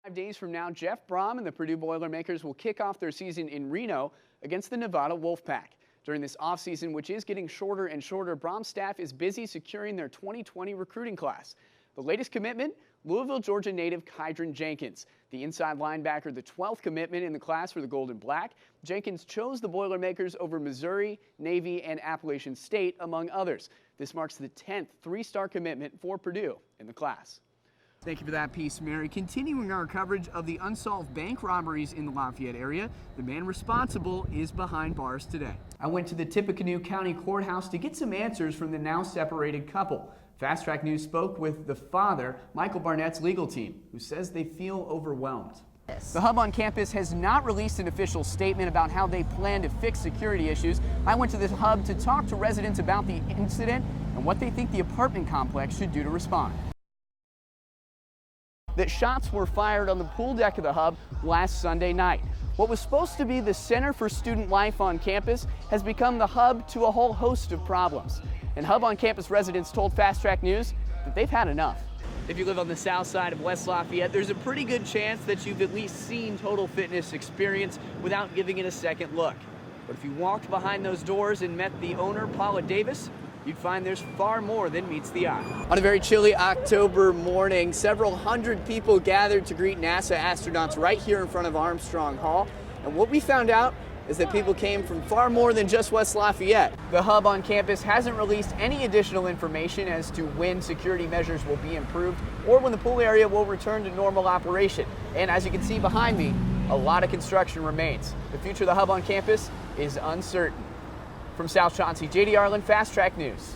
5 days from now, Jeff Brom and the Purdue Boilermakers will kick off their season in Reno against the Nevada Wolfpack. During this offseason, which is getting shorter and shorter, Brom's staff is busy securing their 2020 recruiting class. The latest commitment, Louisville, Georgia native Kydron Jenkins. The inside linebacker, the 12th commitment in the class for the Gold and Black. Jenkins chose the Boilermakers over Missouri, Navy, and Appalachian State, among others. This marks the 10th three-star commitment for Purdue in the class. Thank you for that piece, Mary. Continuing our coverage of the unsolved bank robberies in the Lafayette area, the man responsible is behind bars today. I went to the Tippecanoe County Courthouse to get some answers from the now separated couple. Fast Track News spoke with the father, Michael Barnett's legal team, who says they feel overwhelmed. The hub on campus has not released an official statement about how they plan to fix security issues. I went to the hub to talk to residents about the incident and what they think the apartment complex should do to respond. That shots were fired on the pool deck of the hub last Sunday night. What was supposed to be the center for student life on campus has become the hub to a whole host of problems. And hub on campus residents told Fast Track News that they've had enough. If you live on the south side of West Lafayette, there's a pretty good chance that you've at least seen Total Fitness Experience without giving it a second look. But if you walked behind those doors and met the owner, Paula Davis, you'd find there's far more than meets the eye. On a very chilly October morning, several hundred people gathered to greet NASA astronauts right here in front of Armstrong Hall. And what we found out is that people came from far more than just West Lafayette. The hub on campus hasn't released any additional information as to when security measures will be improved or when the pool area will return to normal operation. And as you can see behind me, a lot of construction remains. The future of the hub on campus is uncertain. From South Chauncey, JD Arland, Fast Track News.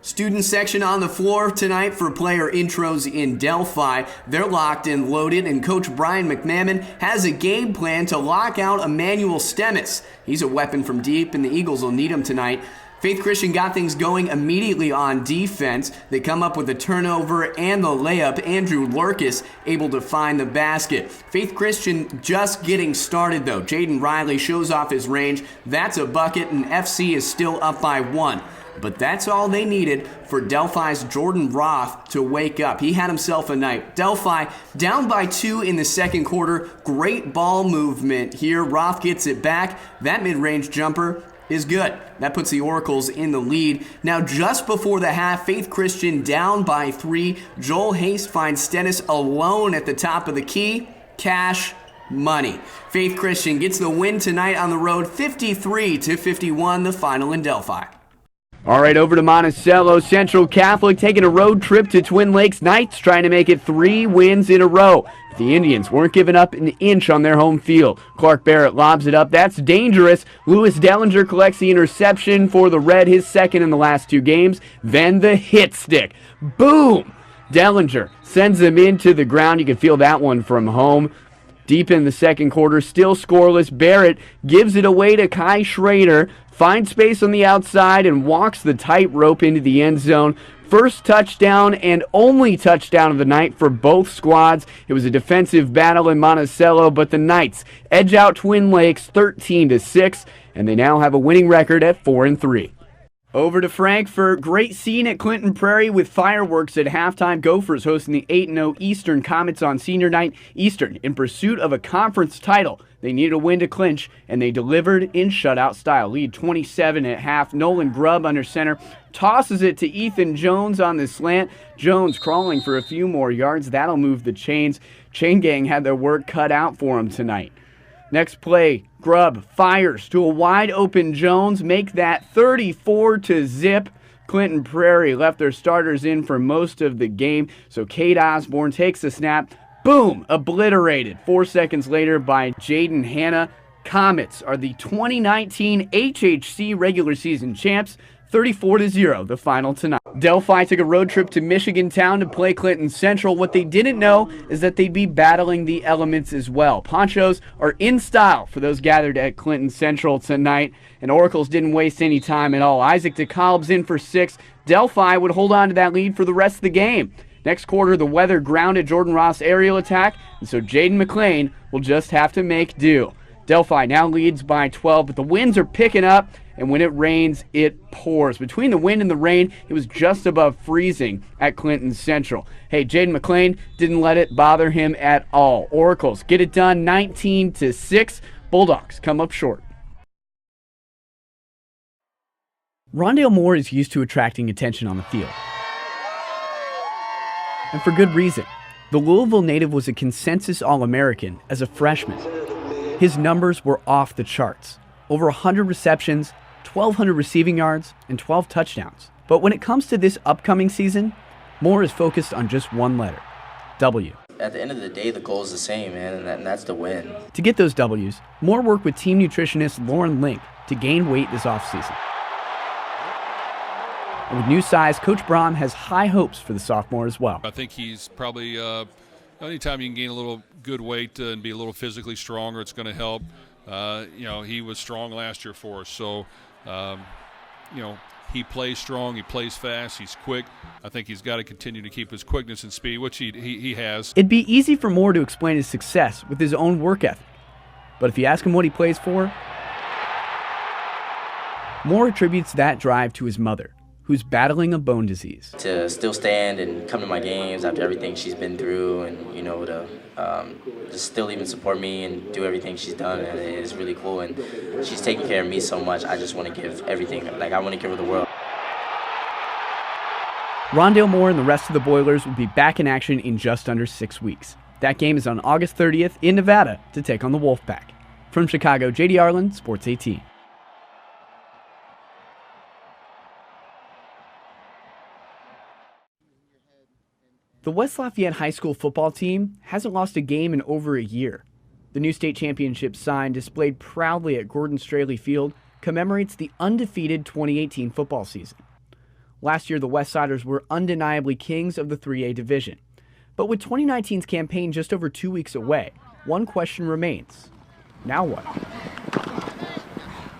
Student section on the floor tonight for player intros in Delphi. They're locked and loaded, and Coach Brian McMahon has a game plan to lock out Emmanuel Stemmis. He's a weapon from deep, and the Eagles will need him tonight. Faith Christian got things going immediately on defense. They come up with a turnover and the layup. Andrew Lurkis able to find the basket. Faith Christian just getting started though. Jaden Riley shows off his range. That's a bucket, and FC is still up by 1. But that's all they needed for Delphi's Jordan Roth to wake up. He had himself a night. Delphi down by 2 in the second quarter. Great ball movement here. Roth gets it back. That mid-range jumper is good. That puts the Oracles in the lead. Now just before the half, Faith Christian down by 3. Joel Hayes finds Stennis alone at the top of the key. Cash money. Faith Christian gets the win tonight on the road, 53-51, the final in Delphi. All right, over to Monticello. Central Catholic taking a road trip to Twin Lakes Knights, trying to make it 3 wins in a row. The Indians weren't giving up an inch on their home field. Clark Barrett lobs it up. That's dangerous. Lewis Dellinger collects the interception for the Red, his second in the last 2 games. Then the hit stick. Boom! Dellinger sends them into the ground. You can feel that one from home. Deep in the second quarter, still scoreless. Barrett gives it away to Kai Schrader. Finds space on the outside and walks the tightrope into the end zone. First touchdown and only touchdown of the night for both squads. It was a defensive battle in Monticello, but the Knights edge out Twin Lakes 13-6, and they now have a winning record at 4-3. Over to Frankfort. Great scene at Clinton Prairie with fireworks at halftime. Gophers hosting the 8-0 Eastern Comets on senior night. Eastern in pursuit of a conference title. They needed a win to clinch, and they delivered in shutout style. Lead 27 at half. Nolan Grubb under center tosses it to Ethan Jones on the slant. Jones crawling for a few more yards. That'll move the chains. Chain Gang had their work cut out for him tonight. Next play, Grubb fires to a wide-open Jones, make that 34-0. Clinton Prairie left their starters in for most of the game, so Cade Osborne takes the snap. Boom! Obliterated. 4 seconds later by Jaden Hanna. Comets are the 2019 HHC regular season champs. 34-0, the final tonight. Delphi took a road trip to Michigan Town to play Clinton Central. What they didn't know is that they'd be battling the elements as well. Ponchos are in style for those gathered at Clinton Central tonight, and Oracles didn't waste any time at all. Isaac DeKalb's in for 6. Delphi would hold on to that lead for the rest of the game. Next quarter, the weather grounded Jordan Ross' aerial attack, and so Jaden McLean will just have to make do. Delphi now leads by 12, but the winds are picking up, and when it rains, it pours. Between the wind and the rain, it was just above freezing at Clinton Central. Hey, Jaden McClain didn't let it bother him at all. Oracles get it done 19-6. Bulldogs come up short. Rondale Moore is used to attracting attention on the field. And for good reason. The Louisville native was a consensus All-American as a freshman. His numbers were off the charts. Over 100 receptions, 1,200 receiving yards, and 12 touchdowns. But when it comes to this upcoming season, Moore is focused on just one letter, W. At the end of the day, the goal is the same, man, and that's the win. To get those W's, Moore worked with team nutritionist Lauren Link to gain weight this offseason. And with new size, Coach Braun has high hopes for the sophomore as well. I think he's probably, anytime you can gain a little good weight and be a little physically stronger, it's going to help. He was strong last year for us. So, he plays strong, he plays fast, he's quick. I think he's got to continue to keep his quickness and speed, which he has. It'd be easy for Moore to explain his success with his own work ethic. But if you ask him what he plays for, Moore attributes that drive to his mother, who's battling a bone disease. To still stand and come to my games after everything she's been through, and to just still even support me and do everything she's done, and it is really cool. And she's taking care of me so much. I just want to give everything. I want to give her the world. Rondale Moore and the rest of the Boilers will be back in action in just under 6 weeks. That game is on August 30th in Nevada to take on the Wolfpack. From Chicago, J.D. Arland, Sports 18. The West Lafayette High School football team hasn't lost a game in over a year. The new state championship sign displayed proudly at Gordon Straley Field commemorates the undefeated 2018 football season. Last year, the Westsiders were undeniably kings of the 3A division. But with 2019's campaign just over 2 weeks away, one question remains. Now what?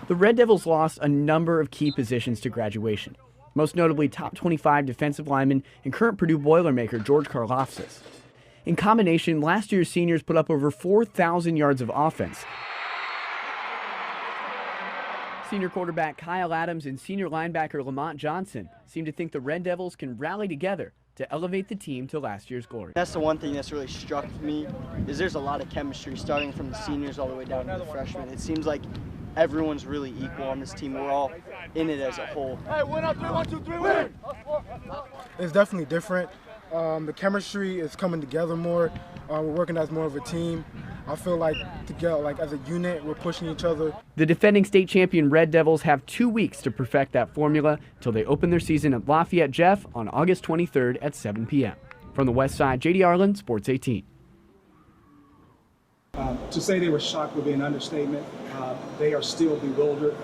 The Red Devils lost a number of key positions to graduation, most notably top 25 defensive lineman and current Purdue Boilermaker George Karloftis. In combination, last year's seniors put up over 4,000 yards of offense. Senior quarterback Kyle Adams and senior linebacker Lamont Johnson seem to think the Red Devils can rally together to elevate the team to last year's glory. That's the one thing that's really struck me, is there's a lot of chemistry starting from the seniors all the way down to the freshmen. It seems like everyone's really equal on this team. We're all in it as a whole. Hey, win up 3, 1, 2, 3, win! It's definitely different. The chemistry is coming together more. We're working as more of a team. I feel like together, as a unit, we're pushing each other. The defending state champion Red Devils have 2 weeks to perfect that formula until they open their season at Lafayette Jeff on August 23rd at 7 p.m. From the West Side, J.D. Arland, Sports 18. To say they were shocked would be an understatement. They are still bewildered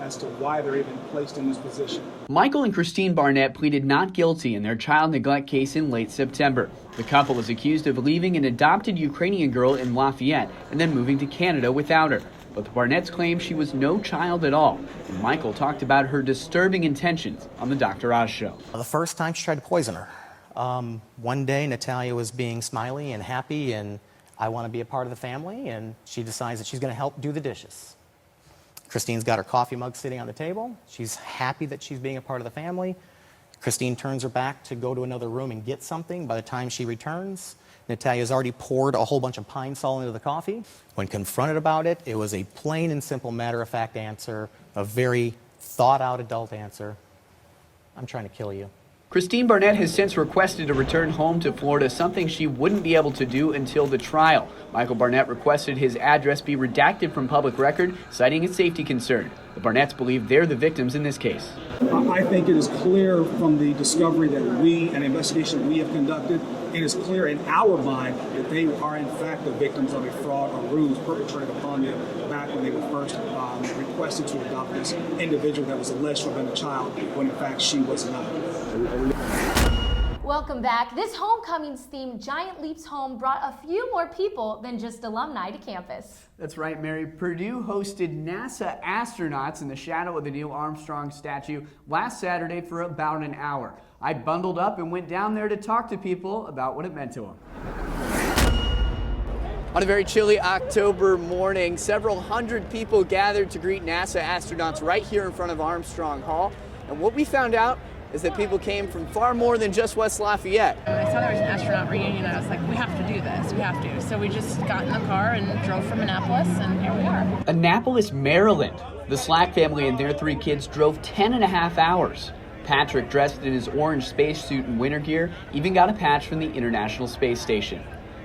as to why they're even placed in this position. Michael and Christine Barnett pleaded not guilty in their child neglect case in late September. The couple is accused of leaving an adopted Ukrainian girl in Lafayette and then moving to Canada without her. But the Barnetts claim she was no child at all. And Michael talked about her disturbing intentions on the Dr. Oz show. The first time she tried to poison her. One day Natalia was being smiley and happy and I want to be a part of the family, and she decides that she's going to help do the dishes. Christine's got her coffee mug sitting on the table. She's happy that she's being a part of the family. Christine turns her back to go to another room and get something. By the time she returns, Natalia's already poured a whole bunch of Pine Sol into the coffee. When confronted about it, it was a plain and simple matter-of-fact answer, a very thought-out adult answer. I'm trying to kill you. Christine Barnett has since requested to return home to Florida, something she wouldn't be able to do until the trial. Michael Barnett requested his address be redacted from public record, citing a safety concern. The Barnetts believe they're the victims in this case. I think it is clear from the discovery that we, an investigation we have conducted, it is clear in our mind that they are in fact the victims of a fraud or ruse perpetrated upon them back when they were first requested to adopt this individual that was alleged to have been a child, when in fact she was not. Welcome back. This homecomings-themed Giant Leaps Home brought a few more people than just alumni to campus. That's right, Mary. Purdue hosted NASA astronauts in the shadow of the Neil Armstrong statue last Saturday for about an hour. I bundled up and went down there to talk to people about what it meant to them. On a very chilly October morning, several hundred people gathered to greet NASA astronauts right here in front of Armstrong Hall. And what we found out is that people came from far more than just West Lafayette. I saw there was an astronaut reunion, and I was like, we have to do this, we have to. So we just got in the car and drove from Annapolis, and here we are. Annapolis, Maryland. The Slack family and their 3 kids drove 10.5 hours. Patrick, dressed in his orange spacesuit and winter gear, even got a patch from the International Space Station.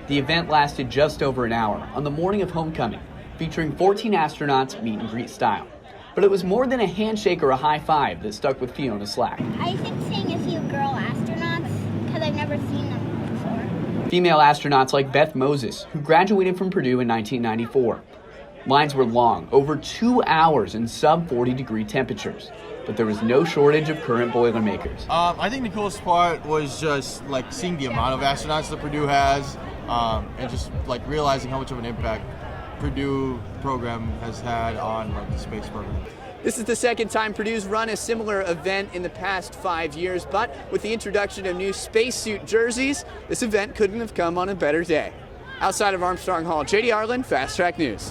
The event lasted just over an hour on the morning of homecoming, featuring 14 astronauts meet and greet style. But it was more than a handshake or a high five that stuck with Fiona Slack. I think seeing a few girl astronauts because I've never seen them before. Female astronauts like Beth Moses, who graduated from Purdue in 1994. Lines were long, over 2 hours in sub-40-degree temperatures, but there was no shortage of current Boilermakers. I think the coolest part was just like seeing the amount of astronauts that Purdue has, and just like realizing how much of an impact Purdue program has had on like the space program. This is the second time Purdue's run a similar event in the past 5 years, but with the introduction of new spacesuit jerseys, this event couldn't have come on a better day. Outside of Armstrong Hall, JD Arland, Fast Track News.